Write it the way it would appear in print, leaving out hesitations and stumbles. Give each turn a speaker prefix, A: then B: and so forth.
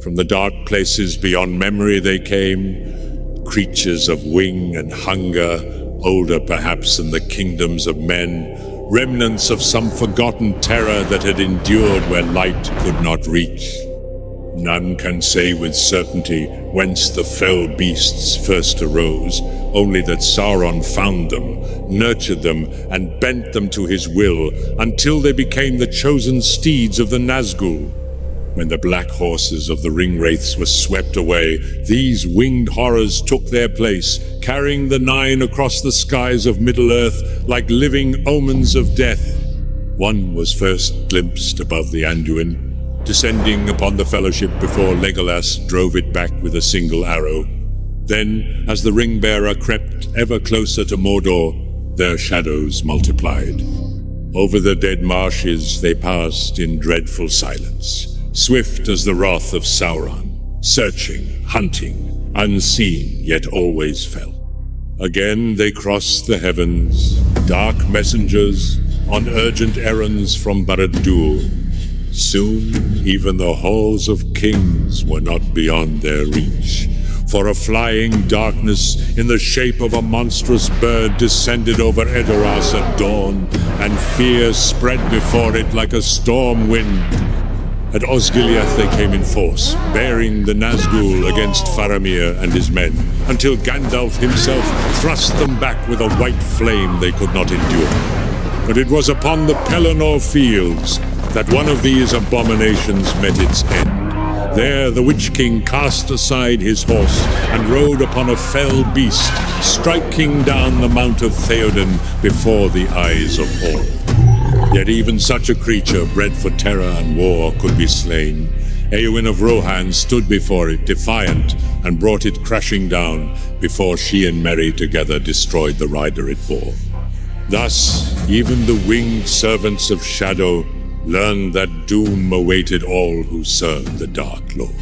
A: From the dark places beyond memory they came, creatures of wing and hunger, older perhaps than the kingdoms of men, remnants of some forgotten terror that had endured where light could not reach. None can say with certainty whence the fell beasts first arose, only that Sauron found them, nurtured them, and bent them to his will, until they became the chosen steeds of the Nazgul. When the black horses of the ringwraiths were swept away, these winged horrors took their place, carrying the Nine across the skies of Middle-earth like living omens of death. One was first glimpsed above the Anduin, descending upon the Fellowship before Legolas drove it back with a single arrow. Then, as the ring-bearer crept ever closer to Mordor, their shadows multiplied. Over the dead marshes they passed in dreadful silence, swift as the wrath of Sauron, searching, hunting, unseen yet always felt. Again they crossed the heavens, dark messengers, on urgent errands from Barad-dûr. Soon even the halls of kings were not beyond their reach, for a flying darkness in the shape of a monstrous bird descended over Edoras at dawn, and fear spread before it like a storm wind. At Osgiliath they came in force, bearing the Nazgul against Faramir and his men, until Gandalf himself thrust them back with a white flame they could not endure. But it was upon the Pelennor fields that one of these abominations met its end. There the Witch King cast aside his horse and rode upon a fell beast, striking down the Mount of Theoden before the eyes of all. Yet even such a creature, bred for terror and war, could be slain. Eowyn of Rohan stood before it, defiant, and brought it crashing down, before she and Merry together destroyed the rider it bore. Thus, even the winged servants of Shadow learned that doom awaited all who served the Dark Lord.